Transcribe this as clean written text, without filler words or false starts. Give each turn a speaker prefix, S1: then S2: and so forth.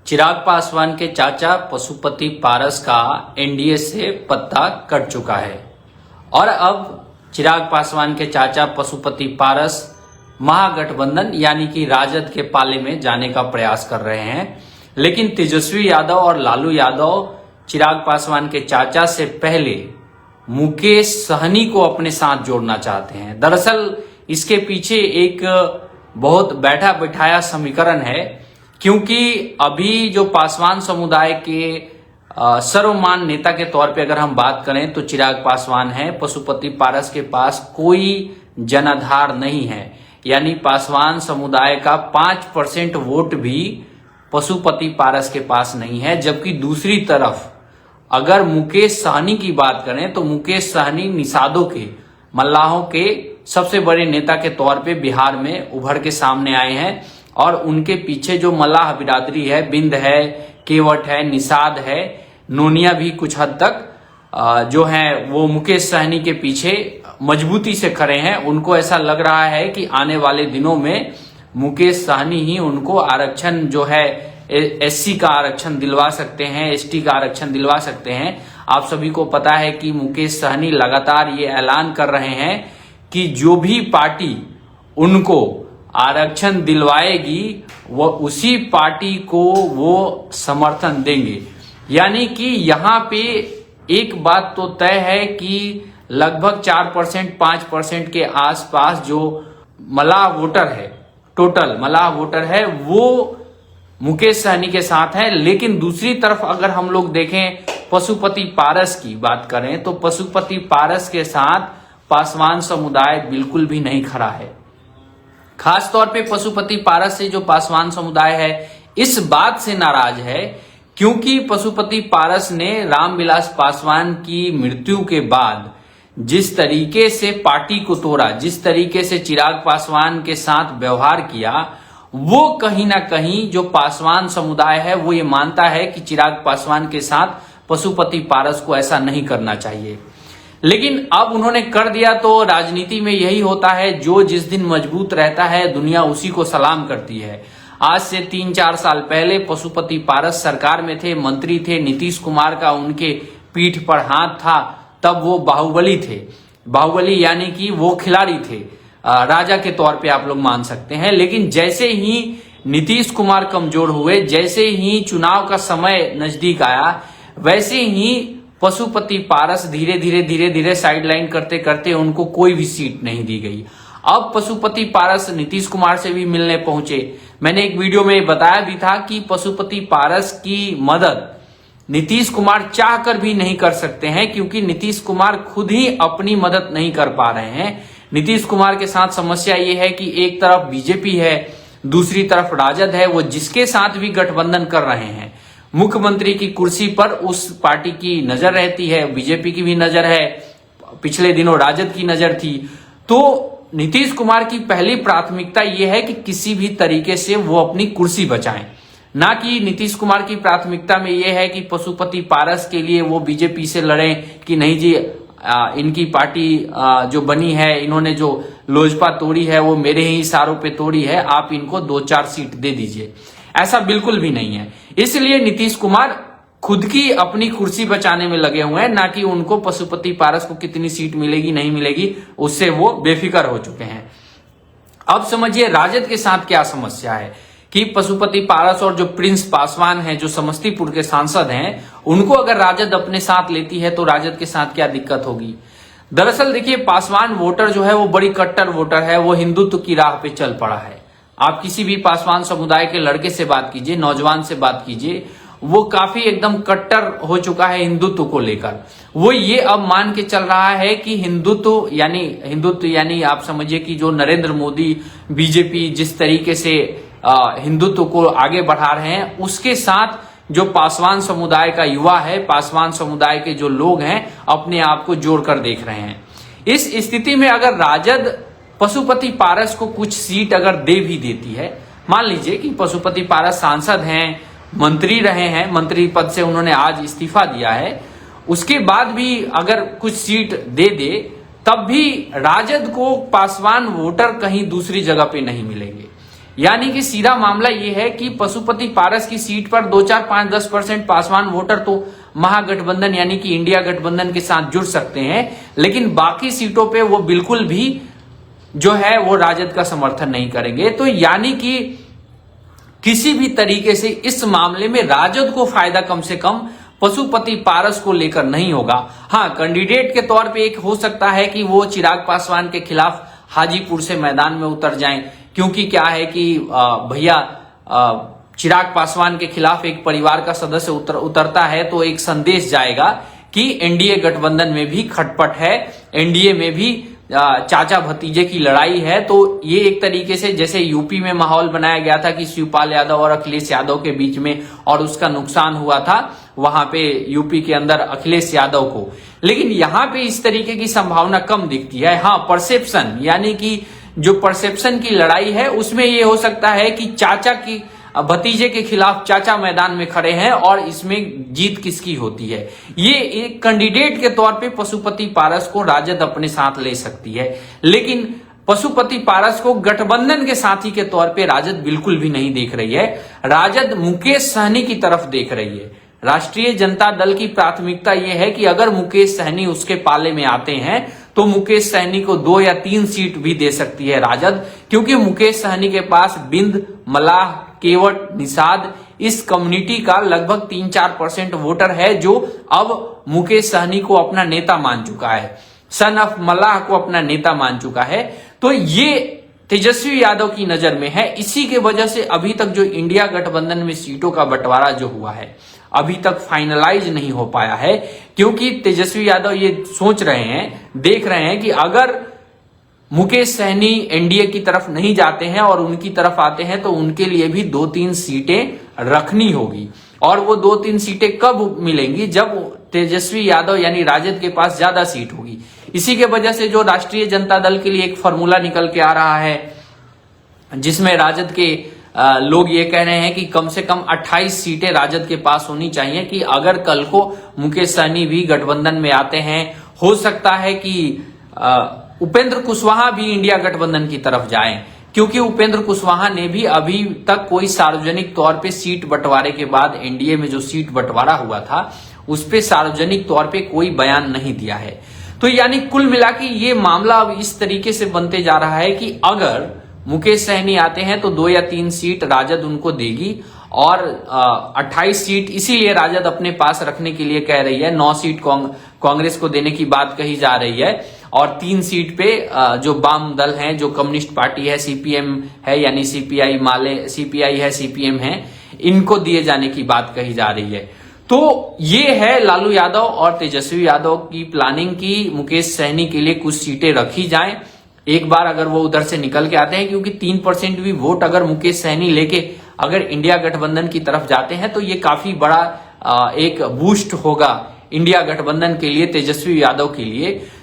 S1: चिराग पासवान के चाचा पशुपति पारस का एनडीए से पत्ता कट चुका है और अब चिराग पासवान के चाचा पशुपति पारस महागठबंधन यानी कि राजद के पाले में जाने का प्रयास कर रहे हैं। लेकिन तेजस्वी यादव और लालू यादव चिराग पासवान के चाचा से पहले मुकेश सहनी को अपने साथ जोड़ना चाहते हैं। दरअसल इसके पीछे एक बहुत बैठा बिठाया समीकरण है, क्योंकि अभी जो पासवान समुदाय के सर्वमान्य नेता के तौर पे अगर हम बात करें तो चिराग पासवान है। पशुपति पारस के पास कोई जनाधार नहीं है, यानी पासवान समुदाय का 5% वोट भी पशुपति पारस के पास नहीं है। जबकि दूसरी तरफ अगर मुकेश सहनी की बात करें तो मुकेश सहनी निषादों के मल्लाहों के सबसे बड़े नेता के तौर पे बिहार में उभर के सामने आए हैं और उनके पीछे जो मल्लाह बिरादरी है, बिंद है, केवट है, निषाद है, नोनिया भी कुछ हद तक जो है वो मुकेश सहनी के पीछे मजबूती से खड़े हैं। उनको ऐसा लग रहा है कि आने वाले दिनों में मुकेश सहनी ही उनको आरक्षण जो है एससी का आरक्षण दिलवा सकते हैं, एसटी का आरक्षण दिलवा सकते हैं। आप सभी को पता है कि मुकेश सहनी लगातार ये ऐलान कर रहे हैं कि जो भी पार्टी उनको आरक्षण दिलवाएगी वो उसी पार्टी को वो समर्थन देंगे। यानी कि यहाँ पे एक बात तो तय है कि लगभग 4% 5% के आसपास जो मल्लाह वोटर है, टोटल मल्लाह वोटर है, वो मुकेश सहनी के साथ है। लेकिन दूसरी तरफ अगर हम लोग देखें पशुपति पारस की बात करें तो पशुपति पारस के साथ पासवान समुदाय बिल्कुल भी नहीं खड़ा है। खास तौर पे पशुपति पारस से जो पासवान समुदाय है इस बात से नाराज है क्योंकि पशुपति पारस ने रामविलास पासवान की मृत्यु के बाद जिस तरीके से पार्टी को तोड़ा, जिस तरीके से चिराग पासवान के साथ व्यवहार किया, वो कहीं ना कहीं जो पासवान समुदाय है वो ये मानता है कि चिराग पासवान के साथ पशुपति पारस को ऐसा नहीं करना चाहिए। लेकिन अब उन्होंने कर दिया तो राजनीति में यही होता है, जो जिस दिन मजबूत रहता है दुनिया उसी को सलाम करती है। आज से 3-4 साल पहले पशुपति पारस सरकार में थे, मंत्री थे, नीतीश कुमार का उनके पीठ पर हाथ था, तब वो बाहुबली थे। बाहुबली यानी कि वो खिलाड़ी थे, राजा के तौर पे आप लोग मान सकते हैं। लेकिन जैसे ही नीतीश कुमार कमजोर हुए, जैसे ही चुनाव का समय नजदीक आया, वैसे ही पशुपति पारस धीरे धीरे साइडलाइन करते करते उनको कोई भी सीट नहीं दी गई। अब पशुपति पारस नीतीश कुमार से भी मिलने पहुंचे। मैंने एक वीडियो में बताया भी था कि पशुपति पारस की मदद नीतीश कुमार चाहकर भी नहीं कर सकते हैं, क्योंकि नीतीश कुमार खुद ही अपनी मदद नहीं कर पा रहे हैं। नीतीश कुमार के साथ समस्या ये है कि एक तरफ बीजेपी है, दूसरी तरफ राजद है, वो जिसके साथ भी गठबंधन कर रहे हैं। मुख्यमंत्री की कुर्सी पर उस पार्टी की नजर रहती है, बीजेपी की भी नजर है, पिछले दिनों राजद की नजर थी। तो नीतीश कुमार की पहली प्राथमिकता यह है कि किसी भी तरीके से वो अपनी कुर्सी बचाएं, ना कि नीतीश कुमार की प्राथमिकता में यह है कि पशुपति पारस के लिए वो बीजेपी से लड़ें कि नहीं जी इनकी पार्टी जो बनी है, इन्होंने जो लोजपा तोड़ी है वो मेरे ही इशारों पे तोड़ी है, आप इनको 2-4 सीट दे दीजिए। ऐसा बिल्कुल भी नहीं है। इसलिए नीतीश कुमार खुद की अपनी कुर्सी बचाने में लगे हुए हैं, ना कि उनको पशुपति पारस को कितनी सीट मिलेगी नहीं मिलेगी उससे वो बेफिक्र हो चुके हैं। अब समझिए राजद के साथ क्या समस्या है कि पशुपति पारस और जो प्रिंस पासवान है, जो समस्तीपुर के सांसद हैं, उनको अगर राजद अपने साथ लेती है तो राजद के साथ क्या दिक्कत होगी। दरअसल देखिए, पासवान वोटर जो है वो बड़ी कट्टर वोटर है, वो हिंदुत्व की राह पे चल पड़ा है। आप किसी भी पासवान समुदाय के लड़के से बात कीजिए, नौजवान से बात कीजिए, वो काफी एकदम कट्टर हो चुका है हिंदुत्व को लेकर। वो ये अब मान के चल रहा है कि हिंदुत्व यानी आप समझिए कि जो नरेंद्र मोदी, बीजेपी जिस तरीके से हिंदुत्व को आगे बढ़ा रहे हैं, उसके साथ जो पासवान समुदाय का युवा है, पासवान समुदाय के जो लोग हैं, अपने आप को जोड़कर देख रहे हैं। इस स्थिति में अगर राजद पशुपति पारस को कुछ सीट अगर दे भी देती है, मान लीजिए कि पशुपति पारस सांसद हैं, मंत्री रहे हैं, मंत्री पद से उन्होंने आज इस्तीफा दिया है, उसके बाद भी अगर कुछ सीट दे दे, तब भी राजद को पासवान वोटर कहीं दूसरी जगह पे नहीं मिलेंगे। यानी कि सीधा मामला ये है कि पशुपति पारस की सीट पर 2, 4, 5, 10% पासवान वोटर तो महागठबंधन यानी कि इंडिया गठबंधन के साथ जुड़ सकते हैं, लेकिन बाकी सीटों पे वो बिल्कुल भी जो है वो राजद का समर्थन नहीं करेंगे। तो यानी कि किसी भी तरीके से इस मामले में राजद को फायदा कम से कम पशुपति पारस को लेकर नहीं होगा। हाँ, कैंडिडेट के तौर पे एक हो सकता है कि वो चिराग पासवान के खिलाफ हाजीपुर से मैदान में उतर जाएं, क्योंकि क्या है कि भैया चिराग पासवान के खिलाफ एक परिवार का सदस्य उतरता है तो एक संदेश जाएगा कि एनडीए गठबंधन में भी खटपट है, एनडीए में भी चाचा भतीजे की लड़ाई है। तो ये एक तरीके से जैसे यूपी में माहौल बनाया गया था कि शिवपाल यादव और अखिलेश यादव के बीच में और उसका नुकसान हुआ था वहां पे यूपी के अंदर अखिलेश यादव को, लेकिन यहां पे इस तरीके की संभावना कम दिखती है। हाँ, परसेप्शन यानी कि जो परसेप्शन की लड़ाई है उसमें ये हो सकता है कि चाचा की भतीजे के खिलाफ चाचा मैदान में खड़े हैं और इसमें जीत किसकी होती है। ये एक कैंडिडेट के तौर पे पशुपति पारस को राजद अपने साथ ले सकती है, लेकिन पशुपति पारस को गठबंधन के साथी के तौर पे राजद बिल्कुल भी नहीं देख रही है। राजद मुकेश सहनी की तरफ देख रही है। राष्ट्रीय जनता दल की प्राथमिकता यह है कि अगर मुकेश सहनी उसके पाले में आते हैं तो मुकेश सहनी को 2 या 3 सीट भी दे सकती है राजद, क्योंकि मुकेश सहनी के पास बिंद, मलाह, केवट, निषाद इस कम्युनिटी का लगभग 3-4% वोटर है जो अब मुकेश सहनी को अपना नेता मान चुका है, सन ऑफ मलाह को अपना नेता मान चुका है। तो ये तेजस्वी यादव की नजर में है। इसी के वजह से अभी तक जो इंडिया गठबंधन में सीटों का बंटवारा जो हुआ है अभी तक फाइनलाइज नहीं हो पाया है, क्योंकि तेजस्वी यादव ये सोच रहे हैं, देख रहे हैं कि अगर मुकेश सहनी एनडीए की तरफ नहीं जाते हैं और उनकी तरफ आते हैं तो उनके लिए भी 2-3 सीटें रखनी होगी। और वो 2-3 सीटें कब मिलेंगी? जब तेजस्वी यादव यानी राजद के पास ज्यादा सीट होगी। इसी के वजह से जो राष्ट्रीय जनता दल के लिए एक फॉर्मूला निकल के आ रहा है जिसमें राजद के लोग ये कह रहे हैं कि कम से कम 28 सीटें राजद के पास होनी चाहिए, कि अगर कल को मुकेश सहनी भी गठबंधन में आते हैं, हो सकता है कि उपेंद्र कुशवाहा भी इंडिया गठबंधन की तरफ जाएं, क्योंकि उपेंद्र कुशवाहा ने भी अभी तक कोई सार्वजनिक तौर पे सीट बंटवारे के बाद एनडीए में जो सीट बंटवारा हुआ था उस पे सार्वजनिक तौर पे कोई बयान नहीं दिया है। तो यानी कुल मिला के ये मामला अब इस तरीके से बनते जा रहा है कि अगर मुकेश सहनी आते हैं तो 2 या 3 सीट राजद उनको देगी और 28 सीट इसीलिए राजद अपने पास रखने के लिए कह रही है। 9 सीट कांग्रेस को देने की बात कही जा रही है और 3 सीट पे जो वाम दल हैं, जो कम्युनिस्ट पार्टी है, सीपीएम है यानी सीपीआई माले, सीपीआई है, सीपीएम है, इनको दिए जाने की बात कही जा रही है। तो ये है लालू यादव और तेजस्वी यादव की प्लानिंग की मुकेश सहनी के लिए कुछ सीटें रखी जाएं एक बार अगर वो उधर से निकल के आते हैं, क्योंकि 3% भी वोट अगर मुकेश सहनी लेके अगर इंडिया गठबंधन की तरफ जाते हैं तो ये काफी बड़ा एक बूस्ट होगा इंडिया गठबंधन के लिए, तेजस्वी यादव के लिए।